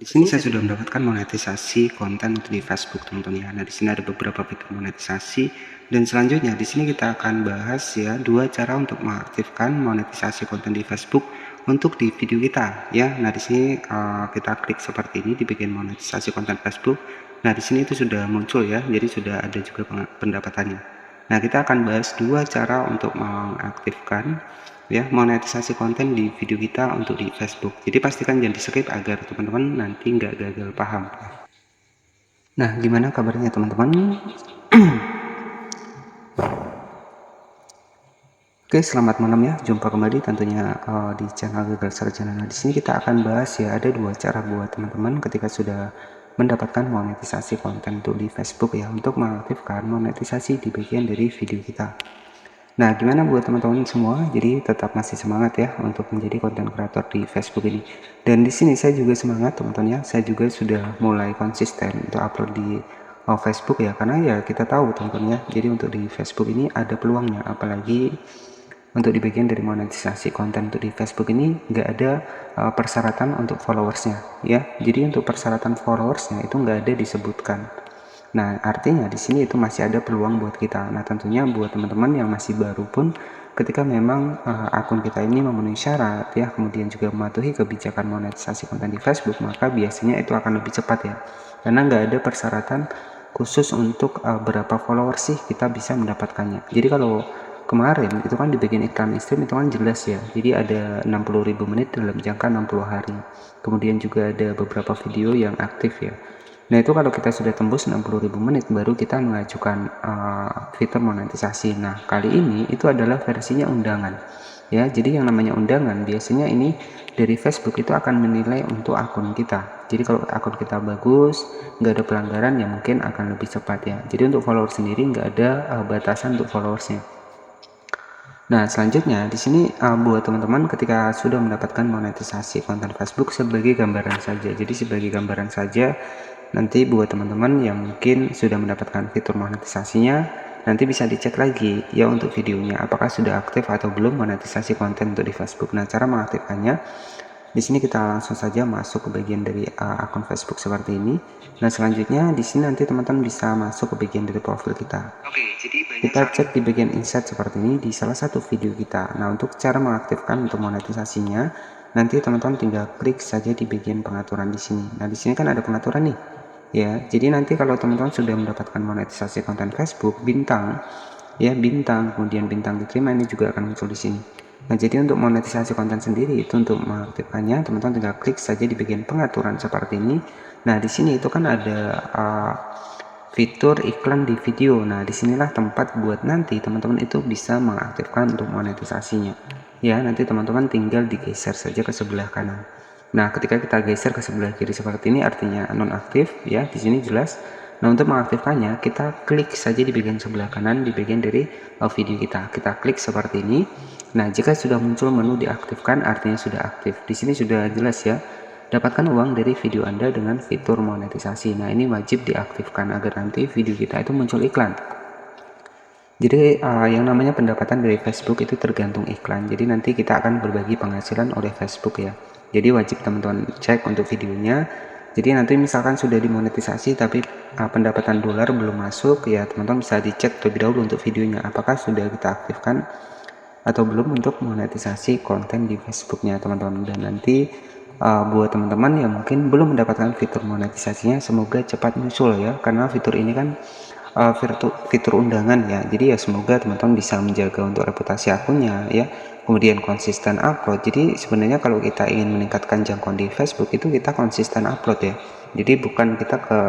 Di sini saya sudah mendapatkan monetisasi konten untuk di Facebook, teman-teman ya. Nah, di sini ada beberapa fitur monetisasi dan selanjutnya di sini kita akan bahas ya dua cara untuk mengaktifkan monetisasi konten di Facebook untuk di video kita ya. Nah, di sini kita klik seperti ini di bagian monetisasi konten Facebook. Nah, di sini itu sudah muncul ya. Jadi sudah ada juga pendapatannya. Nah, kita akan bahas dua cara untuk mengaktifkan ya monetisasi konten di video kita untuk di Facebook. Jadi pastikan jangan di skip agar teman-teman nanti nggak gagal paham. Nah, gimana kabarnya teman-teman? Oke, selamat malam ya. Jumpa kembali tentunya di channel Gagal Sarjana. Nah, di sini kita akan bahas ya ada dua cara buat teman-teman ketika sudah mendapatkan monetisasi konten untuk di Facebook ya untuk mengaktifkan monetisasi di bagian dari video kita. Nah, gimana buat teman-teman semua? Jadi tetap masih semangat ya untuk menjadi konten kreator di Facebook ini. Dan di sini saya juga semangat teman-teman ya. Saya juga sudah mulai konsisten untuk upload di Facebook ya, karena ya kita tahu teman-teman ya. Jadi untuk di Facebook ini ada peluangnya, apalagi untuk di bagian dari monetisasi konten untuk di Facebook ini nggak ada persyaratan untuk followersnya ya. Jadi untuk persyaratan followersnya itu nggak ada disebutkan. Nah, artinya di sini itu masih ada peluang buat kita. Nah, tentunya buat teman-teman yang masih baru pun ketika memang akun kita ini memenuhi syarat ya, kemudian juga mematuhi kebijakan monetisasi konten di Facebook, maka biasanya itu akan lebih cepat ya. Karena nggak ada persyaratan khusus untuk berapa follower sih kita bisa mendapatkannya. Jadi kalau kemarin itu kan di bagian iklan stream itu kan jelas ya. Jadi ada 60.000 menit dalam jangka 60 hari. Kemudian juga ada beberapa video yang aktif ya. Nah, itu kalau kita sudah tembus 60.000 menit baru kita mengajukan fitur monetisasi. Nah, kali ini itu adalah versinya undangan. Ya, jadi yang namanya undangan biasanya ini dari Facebook itu akan menilai untuk akun kita. Jadi kalau akun kita bagus, nggak ada pelanggaran ya mungkin akan lebih cepat ya. Jadi untuk follower sendiri nggak ada batasan untuk followersnya. Nah, selanjutnya di sini buat teman-teman ketika sudah mendapatkan monetisasi konten Facebook sebagai gambaran saja. Jadi sebagai gambaran saja nanti buat teman-teman yang mungkin sudah mendapatkan fitur monetisasinya, nanti bisa dicek lagi ya untuk videonya apakah sudah aktif atau belum monetisasi konten untuk di Facebook. Nah, cara mengaktifkannya di sini kita langsung saja masuk ke bagian dari akun Facebook seperti ini. Nah, selanjutnya di sini nanti teman-teman bisa masuk ke bagian dari profil kita. Kita cek di bagian insight seperti ini di salah satu video kita. Nah, untuk cara mengaktifkan untuk monetisasinya, nanti teman-teman tinggal klik saja di bagian pengaturan di sini. Nah, di sini kan ada pengaturan nih. Ya, jadi nanti kalau teman-teman sudah mendapatkan monetisasi konten Facebook, bintang, ya bintang, kemudian bintang diterima ini juga akan muncul di sini. Nah, jadi untuk monetisasi konten sendiri itu untuk mengaktifkannya, teman-teman tinggal klik saja di bagian pengaturan seperti ini. Nah, di sini itu kan ada fitur iklan di video. Nah, disinilah tempat buat nanti teman-teman itu bisa mengaktifkan untuk monetisasinya. Ya, nanti teman-teman tinggal digeser saja ke sebelah kanan. Nah, ketika kita geser ke sebelah kiri seperti ini artinya nonaktif ya, di sini jelas. Nah, untuk mengaktifkannya kita klik saja di bagian sebelah kanan di bagian dari video kita. Kita klik seperti ini. Nah, jika sudah muncul menu diaktifkan artinya sudah aktif. Di sini sudah jelas ya. Dapatkan uang dari video Anda dengan fitur monetisasi. Nah, ini wajib diaktifkan agar nanti video kita itu muncul iklan. Jadi yang namanya pendapatan dari Facebook itu tergantung iklan. Jadi nanti kita akan berbagi penghasilan oleh Facebook ya. Jadi wajib teman-teman cek untuk videonya. Jadi nanti misalkan sudah dimonetisasi tapi pendapatan dolar belum masuk ya, teman-teman bisa dicek terlebih dahulu untuk videonya apakah sudah kita aktifkan atau belum untuk monetisasi konten di Facebooknya teman-teman. Dan nanti buat teman-teman yang mungkin belum mendapatkan fitur monetisasinya, semoga cepat muncul ya, karena fitur ini kan fitur undangan ya. Jadi ya semoga teman-teman bisa menjaga untuk reputasi akunnya ya, kemudian konsisten upload. Jadi sebenarnya kalau kita ingin meningkatkan jangkauan di Facebook itu kita konsisten upload ya. Jadi bukan kita ke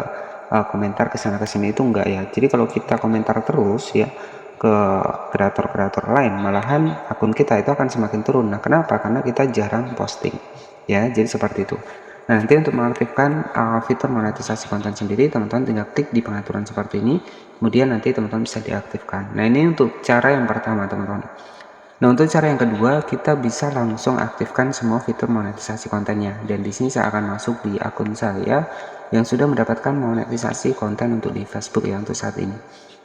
komentar kesana kesini itu enggak ya. Jadi kalau kita komentar terus ya ke kreator-kreator lain, malahan akun kita itu akan semakin turun. Nah, kenapa? Karena kita jarang posting ya, jadi seperti itu. Nah, nanti untuk mengaktifkan fitur monetisasi konten sendiri, teman-teman tinggal klik di pengaturan seperti ini, kemudian nanti teman-teman bisa diaktifkan. Nah, ini untuk cara yang pertama teman-teman. Nah, untuk cara yang kedua, kita bisa langsung aktifkan semua fitur monetisasi kontennya. Dan di sini saya akan masuk di akun saya yang sudah mendapatkan monetisasi konten untuk di Facebook ya untuk saat ini.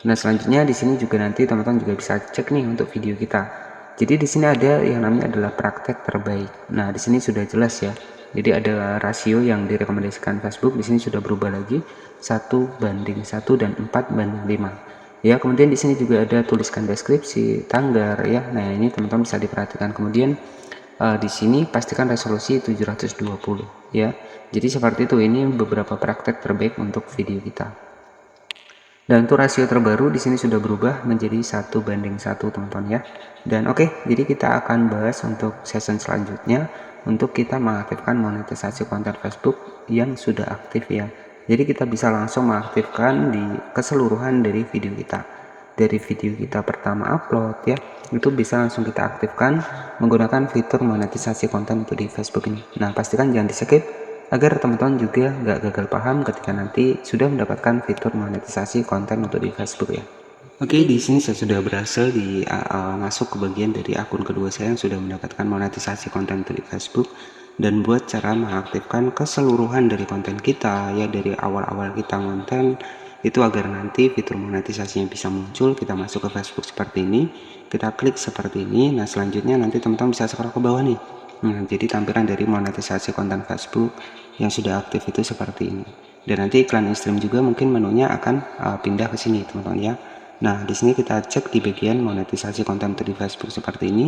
Nah, selanjutnya di sini juga nanti teman-teman juga bisa cek nih untuk video kita. Jadi di sini ada yang namanya adalah praktek terbaik. Nah, di sini sudah jelas ya. Jadi ada rasio yang direkomendasikan Facebook di sini sudah berubah lagi 1:1 dan 4:5. Ya, kemudian di sini juga ada tuliskan deskripsi, tanggal ya. Nah, ini teman-teman bisa diperhatikan. Kemudian di sini pastikan resolusi 720 ya. Jadi seperti itu, ini beberapa praktek terbaik untuk video kita. Dan untuk rasio terbaru di sini sudah berubah menjadi 1:1 teman-teman ya. Dan oke, jadi kita akan bahas untuk season selanjutnya untuk kita mengaktifkan monetisasi konten Facebook yang sudah aktif ya. Jadi kita bisa langsung mengaktifkan di keseluruhan dari video kita. Dari video kita pertama upload ya, itu bisa langsung kita aktifkan menggunakan fitur monetisasi konten untuk di Facebook ini. Nah, pastikan jangan di-skip agar teman-teman juga nggak gagal paham ketika nanti sudah mendapatkan fitur monetisasi konten untuk di Facebook ya. Oke, di sini saya sudah berhasil masuk ke bagian dari akun kedua saya yang sudah mendapatkan monetisasi konten untuk di Facebook. Dan buat cara mengaktifkan keseluruhan dari konten kita ya, dari awal-awal kita konten itu agar nanti fitur monetisasinya bisa muncul, kita masuk ke Facebook seperti ini, kita klik seperti ini. Nah, selanjutnya nanti teman-teman bisa scroll ke bawah nih. Nah, jadi tampilan dari monetisasi konten Facebook yang sudah aktif itu seperti ini. Dan nanti iklan in-stream juga mungkin menunya akan pindah ke sini, teman-teman ya. Nah, di sini kita cek di bagian monetisasi konten di Facebook seperti ini.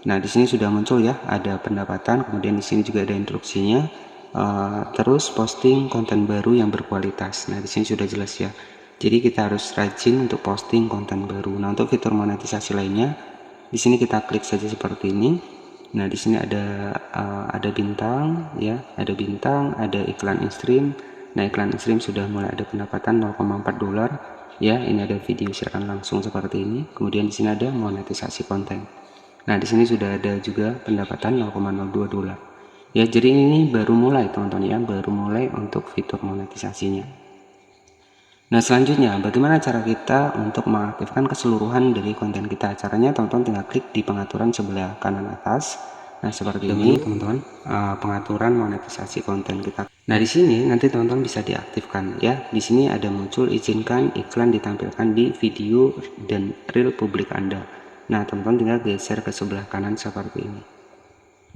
Nah, di sini sudah muncul ya, ada pendapatan, kemudian di sini juga ada instruksinya. Terus posting konten baru yang berkualitas. Nah, di sini sudah jelas ya. Jadi kita harus rajin untuk posting konten baru. Nah, untuk fitur monetisasi lainnya, di sini kita klik saja seperti ini. Nah, di sini ada bintang ya, ada bintang, ada iklan in-stream. Nah, iklan in-stream sudah mulai ada pendapatan $0,4 ya. Ini ada video siaran langsung seperti ini. Kemudian di sini ada monetisasi konten. Nah, di sini sudah ada juga pendapatan $0,02 ya. Jadi ini baru mulai teman-teman ya, baru mulai untuk fitur monetisasinya. Nah, selanjutnya bagaimana cara kita untuk mengaktifkan keseluruhan dari konten kita? Caranya teman-teman tinggal klik di pengaturan sebelah kanan atas. Nah, seperti ini teman-teman, pengaturan monetisasi konten kita. Nah, di sini nanti teman-teman bisa diaktifkan ya. Di sini ada muncul izinkan iklan ditampilkan di video dan reel publik Anda. Nah, teman-teman tinggal geser ke sebelah kanan seperti ini.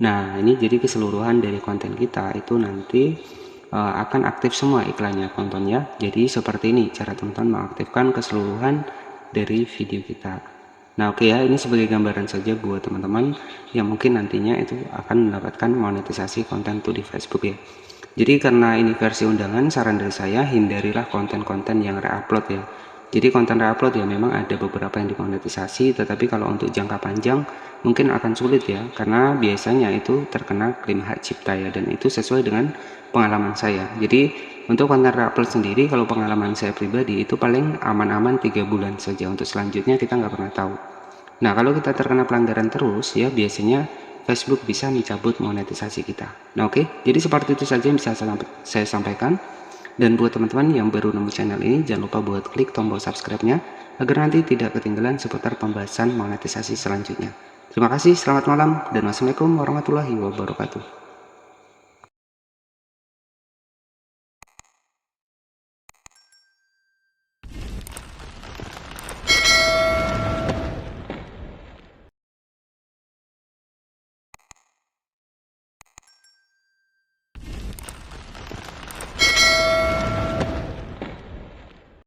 Nah, ini jadi keseluruhan dari konten kita itu nanti akan aktif semua iklannya tontonnya. Jadi seperti ini cara teman-teman mengaktifkan keseluruhan dari video kita. Nah, oke ya, ini sebagai gambaran saja buat teman-teman yang mungkin nantinya itu akan mendapatkan monetisasi konten tuh di Facebook ya. Jadi karena ini versi undangan, saran dari saya hindarilah konten-konten yang re-upload ya. Jadi konten re-upload ya memang ada beberapa yang dimonetisasi, tetapi kalau untuk jangka panjang mungkin akan sulit ya, karena biasanya itu terkena klaim hak cipta ya, dan itu sesuai dengan pengalaman saya. Jadi untuk konten re-upload sendiri, kalau pengalaman saya pribadi itu paling aman-aman 3 bulan saja, untuk selanjutnya kita nggak pernah tahu. Nah, kalau kita terkena pelanggaran terus ya, biasanya Facebook bisa mencabut monetisasi kita. Nah, oke, jadi seperti itu saja yang bisa saya sampaikan. Dan buat teman-teman yang baru nemu channel ini, jangan lupa buat klik tombol subscribe-nya agar nanti tidak ketinggalan seputar pembahasan monetisasi selanjutnya. Terima kasih, selamat malam, dan wassalamualaikum warahmatullahi wabarakatuh.